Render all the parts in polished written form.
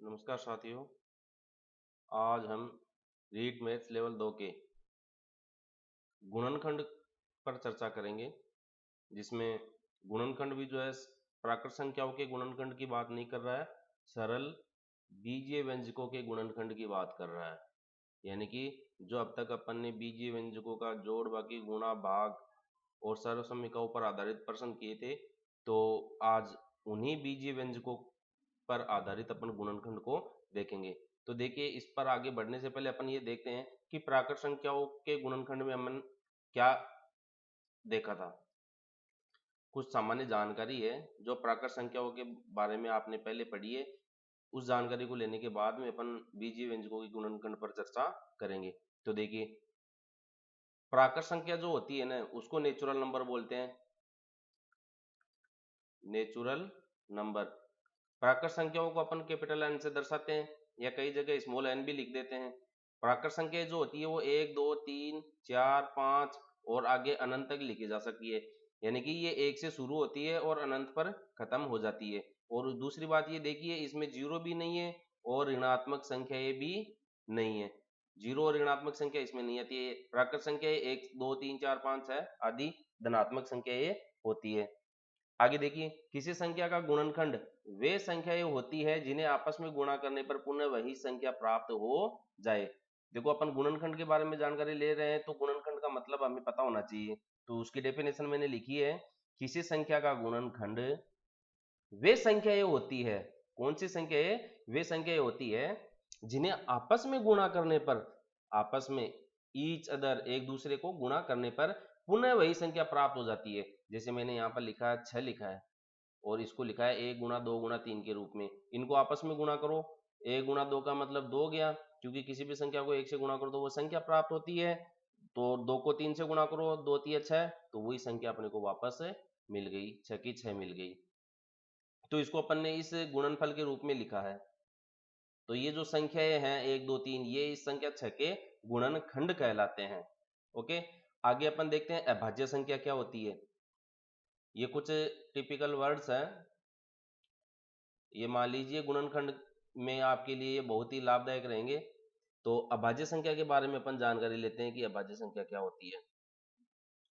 नमस्कार साथियों। आज हम रीट मैथ्स लेवल 2 के गुणनखंड पर चर्चा करेंगे, जिसमें गुणनखंड भी जो है प्राकृत संख्याओं के गुणनखंड की बात नहीं कर रहा है, सरल बीजीय व्यंजकों के गुणनखंड की बात कर रहा है। यानी कि जो अब तक अपन ने बीजीय व्यंजकों का जोड़, बाकी, गुणा, भाग और सर्वसम्मिकाओं पर आधारित प्रश्न किए थे, तो आज उन्हीं बीजीय व्यंजकों पर आधारित अपन गुणनखंड को देखेंगे। तो देखिए, इस पर आगे बढ़ने से पहले अपन ये देखते हैं कि प्राकृत संख्याओं के गुणनखंड में हमने क्या देखा था। कुछ सामान्य जानकारी है जो प्राकृत संख्याओं के बारे में आपने पहले पढ़ी है। उस जानकारी को लेने के बाद में अपन बीजीय व्यंजकों के गुणनखंड पर चर्चा करेंगे। तो देखिए, प्राकृत संख्या जो होती है ना, उसको नेचुरल नंबर बोलते हैं। नेचुरल नंबर, प्राकृत संख्याओं को अपन कैपिटल एन से दर्शाते हैं, या कई जगह स्मॉल एन भी लिख देते हैं। प्राकृत संख्या जो होती है वो 1, 2, 3, 4, 5 और आगे अनंत तक लिखी जा सकती है। यानी कि ये 1 से शुरू होती है और अनंत पर खत्म हो जाती है। और दूसरी बात ये देखिए, इसमें जीरो भी नहीं है और ऋणात्मक संख्याएं भी नहीं है। जीरो और ऋणात्मक संख्या इसमें नहीं आती है। प्राकृत संख्या 1, 2, 3, 4, 5, 6 आदि धनात्मक संख्याएं होती है। आगे देखिए, किसी संख्या का गुणनखंड वे संख्याएं होती है जिन्हें आपस में गुणा करने पर पुनः वही संख्या प्राप्त हो जाए। देखो, अपन गुणनखंड के बारे में जानकारी ले रहे हैं, तो गुणनखंड का मतलब हमें पता होना चाहिए। तो उसकी डेफिनेशन मैंने लिखी है, किसी संख्या का गुणनखंड वे संख्याएं होती है। कौन सी संख्याएं? वे संख्याएं होती है जिन्हें आपस में गुणा करने पर, आपस में ईच अदर, एक दूसरे को गुणा करने पर पुनः वही संख्या प्राप्त हो जाती है। जैसे मैंने यहाँ पर लिखा है 6 लिखा है, और इसको लिखा है 1 गुणा 2 गुणा 3 के रूप में। इनको आपस में गुणा करो, 1 गुणा 2 का मतलब 2 गया, क्योंकि किसी भी संख्या को 1 से गुणा करो तो वो संख्या प्राप्त होती है। तो 2 को 3 से गुणा करो, 2 3 6, तो वही संख्या अपने को वापस मिल गई, 6 की 6 मिल गई। तो इसको अपन ने इस गुणनफल के रूप में लिखा है। तो ये जो संख्याएं हैं 1 2 3, ये इस संख्या 6 के गुणनखंड कहलाते हैं। ओके, आगे अपन देखते हैं अभाज्य संख्या क्या होती है। ये कुछ टिपिकल वर्ड्स हैं। ये मान लीजिए गुणनखंड में आपके लिए ये बहुत ही लाभदायक रहेंगे। तो अभाज्य संख्या के बारे में अपन जानकारी लेते हैं कि अभाज्य संख्या क्या होती है।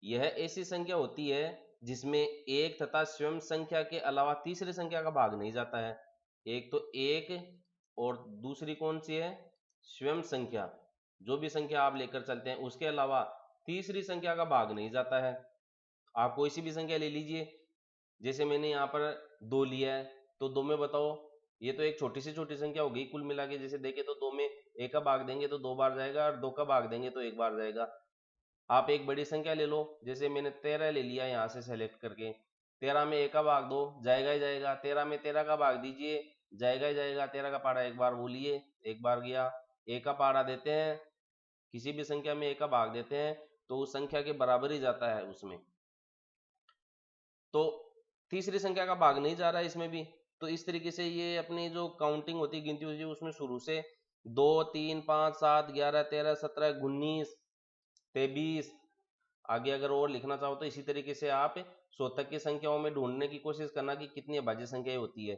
यह ऐसी संख्या होती है जिसमें एक तथा स्वयं संख्या के अलावा तीसरी संख्या का भाग नहीं जाता है। एक तो एक, और दूसरी कौन सी है? स्वयं संख्या। जो भी संख्या आप लेकर चलते हैं उसके अलावा तीसरी संख्या का भाग नहीं जाता है। आप कोई सी भी संख्या ले लीजिए, जैसे मैंने यहाँ पर 2 लिया है, तो 2 में बताओ, ये तो एक छोटी सी छोटी संख्या होगी कुल मिला के। जैसे देखें तो 2 में 1 का भाग देंगे तो 2 बार जाएगा, और 2 का भाग देंगे तो 1 बार जाएगा। आप एक बड़ी संख्या ले लो, जैसे मैंने 13 ले लिया यहाँ से सेलेक्ट करके। 13 में 1 का भाग दो, जाएगा ही जाएगा। 13 में 13 का भाग दीजिए, जाएगा ही जाएगा। 13 का पारा एक बार बोलिए, एक बार गया। 1 का पारा देते हैं, किसी भी संख्या में 1 का भाग देते हैं तो उस संख्या के बराबर ही जाता है उसमें। तो तीसरी संख्या का भाग नहीं जा रहा है इसमें भी। तो इस तरीके से ये अपनी जो काउंटिंग होती है, गिनती होती है, उसमें शुरू से 2 3 5 7 11 13 17 19 23, आगे अगर और लिखना चाहो तो इसी तरीके से आप 100 तक की संख्याओं में ढूंढने की कोशिश करना कि कितनी अभाज्य संख्याएं होती है।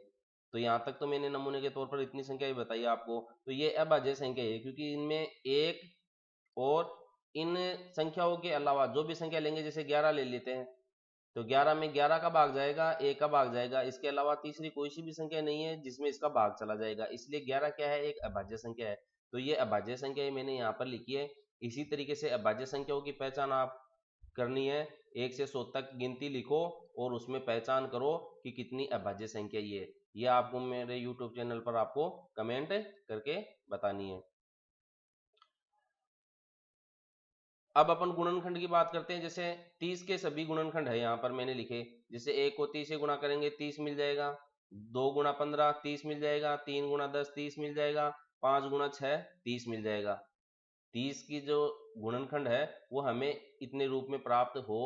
तो यहाँ तक तो मैंने नमूने के तौर पर इतनी संख्याएं बताई आपको। तो ये अभाज्य संख्या है, क्योंकि इनमें एक और इन संख्याओं के अलावा जो भी संख्या लेंगे, जैसे 11 ले लेते हैं, तो 11 में 11 का भाग जाएगा, 1 का भाग जाएगा। इसके अलावा तीसरी कोई सी भी संख्या नहीं है जिसमें इसका भाग चला जाएगा, इसलिए 11 क्या है? एक अभाज्य संख्या है। तो ये अभाज्य संख्या मैंने यहाँ पर लिखी है। इसी तरीके से अभाज्य संख्याओं की पहचान आप करनी है। 1 से 100 तक गिनती लिखो और उसमें पहचान करो कि कितनी अभाज्य संख्या ये आपको मेरे YouTube चैनल पर आपको कमेंट करके बतानी है। अब अपन गुणनखंड की बात करते हैं। जैसे 30 के सभी गुणनखंड है यहाँ पर मैंने लिखे। जैसे 1 को 30 से गुणा करेंगे 30 मिल जाएगा, 2 गुणा 15 30 मिल जाएगा, 3 गुणा 10 30 मिल जाएगा, 5 गुणा 6 30 मिल जाएगा। 30 की जो गुणनखंड है वो हमें इतने रूप में प्राप्त हो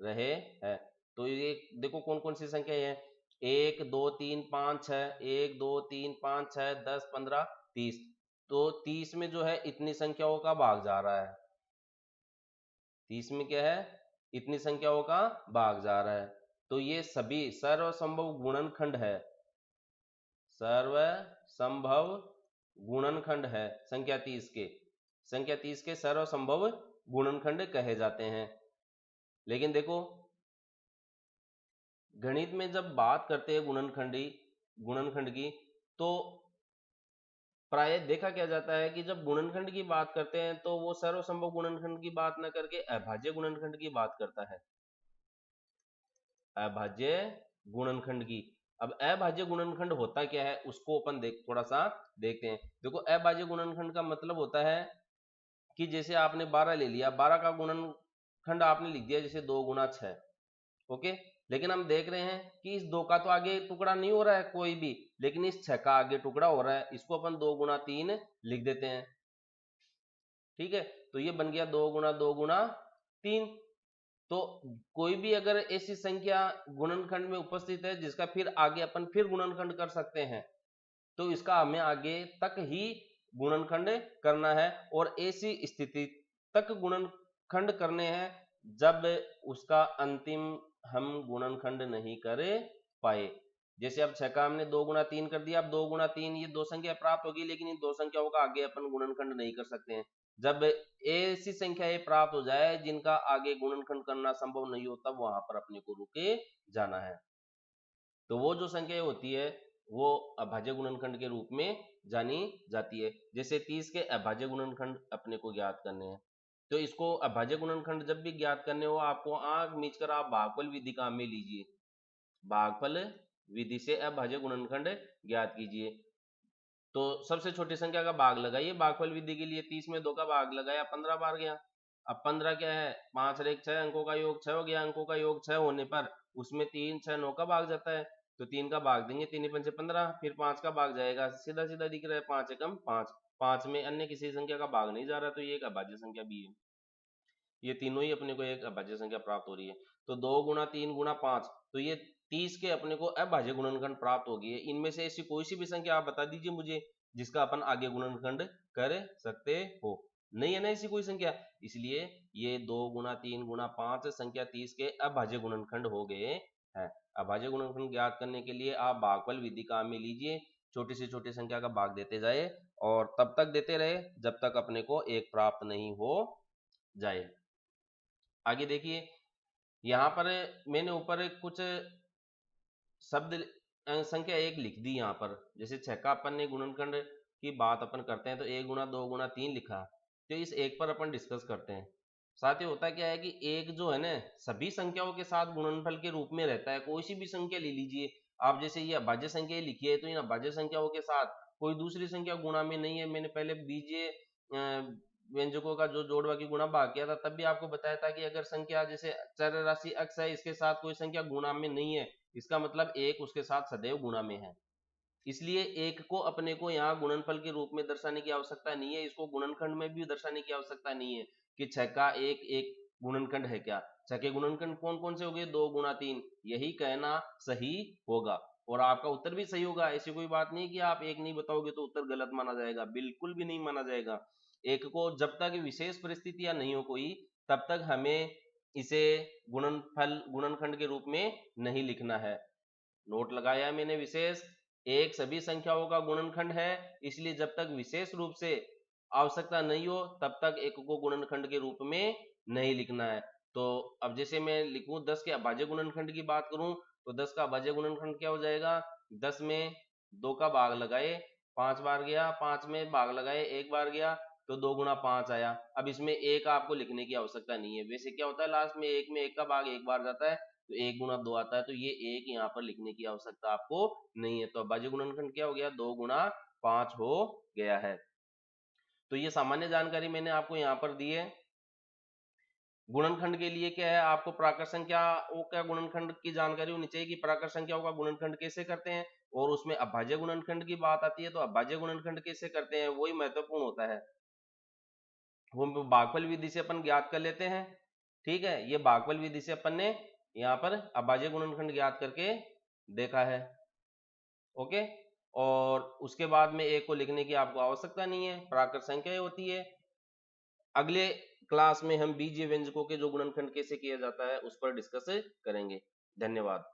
रहे हैं। तो ये देखो कौन कौन सी संख्या है। 1 2 3 5 6, 1 2 3 5 6 10 15 30। तो 30 में जो है इतनी संख्याओं का भाग जा रहा है। 30 में क्या है? इतनी संख्याओं का भाग जा रहा है। तो ये सभी सर्वसंभव गुणनखंड है। सर्वसंभव गुणनखंड है संख्या 30 के। संख्या 30 के सर्वसंभव गुणनखंड कहे जाते हैं। लेकिन देखो गणित में जब बात करते हैं गुणनखंड की तो प्राय देखा क्या जाता है कि जब गुणनखंड की बात करते हैं तो वो सर्वसंभव गुणनखंड की बात न करके अभाज्य गुणनखंड की बात करता है। अभाज्य गुणनखंड की। अब अभाज्य गुणनखंड होता क्या है उसको अपन थोड़ा सा देखते हैं। देखो अभाज्य गुणनखंड का मतलब होता है कि जैसे आपने 12 ले लिया, 12 का गुणनखंड आपने लिख दिया जैसे 2 गुना 6। ओके, लेकिन हम देख रहे हैं कि इस 2 का तो आगे टुकड़ा नहीं हो रहा है कोई भी, लेकिन इस 6 का आगे टुकड़ा हो रहा है, इसको अपन 2 गुना 3 लिख देते हैं। ठीक है, तो ये बन गया 2 गुना 3। तो कोई भी अगर ऐसी संख्या गुणनखंड में उपस्थित है जिसका फिर आगे अपन फिर गुणनखंड कर सकते हैं, तो इसका हमें आगे तक ही गुणनखंड करना है, और ऐसी स्थिति तक गुणनखंड करने हैं जब उसका अंतिम हम गुणनखंड नहीं कर पाए। जैसे अब 6 का हमने 2 गुना 3 कर दिया, अब 2 गुना 3 ये 2 संख्या प्राप्त होगी, लेकिन इन 2 संख्याओं का आगे अपन गुणनखंड नहीं कर सकते हैं। जब ऐसी संख्याएं प्राप्त हो जाए जिनका आगे गुणनखंड करना संभव नहीं हो, तब वहां पर अपने को रुके जाना है। तो वो जो संख्या होती है वो अभाज्य गुणनखंड के रूप में जानी जाती है। जैसे 30 के अभाज्य गुणनखंड अपने को ज्ञात करने हैं, तो इसको अभाज्य गुणनखंड जब भी ज्ञात करने हो आपको आंख मीच कर आप भागफल विधि काम में लीजिए। भागफल विधि से अभाज्य गुणनखंड ज्ञात कीजिए। तो सबसे छोटी संख्या का भाग लगाइए भागफल विधि के लिए। 30 में 2 का भाग लगाया 15 बार गया। अब 15 क्या है, 5 और 1 6, अंकों का योग 6 हो गया। अंकों का योग 6 होने पर उसमें 3 6 9 का भाग जाता है, तो 3 का भाग देंगे, 3 पंचे 15, फिर 5 का भाग जाएगा, सीधा सीधा दिख रहा है 5 एकम 5। 5 में अन्य किसी संख्या का भाग नहीं जा रहा, तो ये एक अभाज्य संख्या भी है। ये तीनों ही अपने को एक अभाज्य संख्या प्राप्त हो रही है। तो 2 गुना 3 गुना 5, तो ये 30 के अपने को अभाज्य गुणनखंड प्राप्त हो गई है। इनमें से ऐसी कोई सी भी संख्या आप बता दीजिए मुझे जिसका अपन आगे गुणनखंड कर सकते हो। नहीं है ना ऐसी कोई संख्या, इसलिए ये 2 गुना 3 गुना 5 संख्या 30 के अभाज्य गुणनखंड हो गए हैं। अभाज्य गुणनखंड ज्ञात करने के लिए आप भागफल विधि काम में लीजिए, छोटी से छोटी संख्या का भाग देते जाए और तब तक देते रहे जब तक अपने को एक प्राप्त नहीं हो जाए। आगे देखिए, यहाँ पर मैंने ऊपर कुछ शब्द संख्या 1 लिख दी यहाँ पर। जैसे 6 का अपन ने गुणनखंड की बात अपन करते हैं तो 1 गुना 2 गुना 3 लिखा, तो इस एक पर अपन डिस्कस करते हैं। साथ ही होता क्या है कि एक जो है ना सभी संख्याओं के साथ गुणनफल के रूप में रहता है। कोई सी भी संख्या ले लीजिए आप, जैसे ये अभाज्य संख्या लिखी है तो इन अभाज्य संख्याओं के साथ कोई दूसरी संख्या गुणा में नहीं है। मैंने पहले बीजीय व्यंजकों का जो जोड़वा की गुणा भाग किया था तब भी आपको बताया था कि अगर संख्या जैसे चर राशि अक्ष है, इसके साथ कोई संख्या गुणा में नहीं है, इसका मतलब एक उसके साथ सदैव गुणा में है। इसलिए एक को अपने को यहाँ गुणनफल के रूप में दर्शाने की आवश्यकता नहीं है, इसको गुणनखंड में भी दर्शाने की आवश्यकता नहीं है कि 6 का एक गुणनखंड है क्या। 6 के गुणनखंड कौन कौन से हो गए, 2 गुना 3, यही कहना सही होगा और आपका उत्तर भी सही होगा। ऐसी कोई बात नहीं कि आप एक नहीं बताओगे तो उत्तर गलत माना जाएगा, बिल्कुल भी नहीं माना जाएगा। एक को जब तक विशेष परिस्थितियां नहीं हो कोई, तब तक हमें इसे गुणनखंड के रूप में नहीं लिखना है। नोट लगाया मैंने विशेष, एक सभी संख्याओं का गुणनखंड है, इसलिए जब तक विशेष रूप से आवश्यकता नहीं हो तब तक एक को गुणनखंड के रूप में नहीं लिखना है। तो अब जैसे मैं लिखूं 10 के अभाज्य गुणनखंड की बात करूं तो 10 का अभाज्य गुणनखंड क्या हो जाएगा, 10 में 2 का भाग लगाए 5 बार गया, 5 में भाग लगाए 1 बार गया, तो 2 गुना 5 आया। अब इसमें एक आपको लिखने की आवश्यकता नहीं है। वैसे क्या होता है लास्ट में एक में 1 का भाग 1 बार जाता है, तो 1 गुना 2 आता है, तो ये एक यहाँ पर लिखने की आवश्यकता आपको नहीं है। तो अभाज्य गुणनखंड क्या हो गया, 2 गुना 5 हो गया है। तो ये सामान्य जानकारी मैंने आपको यहाँ पर दी है। गुणनखंड के लिए क्या है, आपको प्राकृत संख्याओं का गुणनखंड की जानकारी होनी चाहिए कि प्राकृत संख्याओं का गुणनखंड कैसे करते हैं, और उसमें अभाज्य गुणनखंड की बात आती है तो अभाज्य गुणनखंड कैसे करते हैं वही महत्वपूर्ण होता है। वो भागफल विधि से अपन ज्ञात कर लेते हैं। ठीक है, ये भागफल विधि से अपन ने यहाँ पर अभाज्य गुणनखंड ज्ञात करके देखा है। ओके, और उसके बाद में एक को लिखने की आपको आवश्यकता नहीं है, प्राकृत संख्या होती है। अगले क्लास में हम बीजीय व्यंजकों के जो गुणनखंड कैसे किया जाता है उस पर डिस्कस करेंगे। धन्यवाद।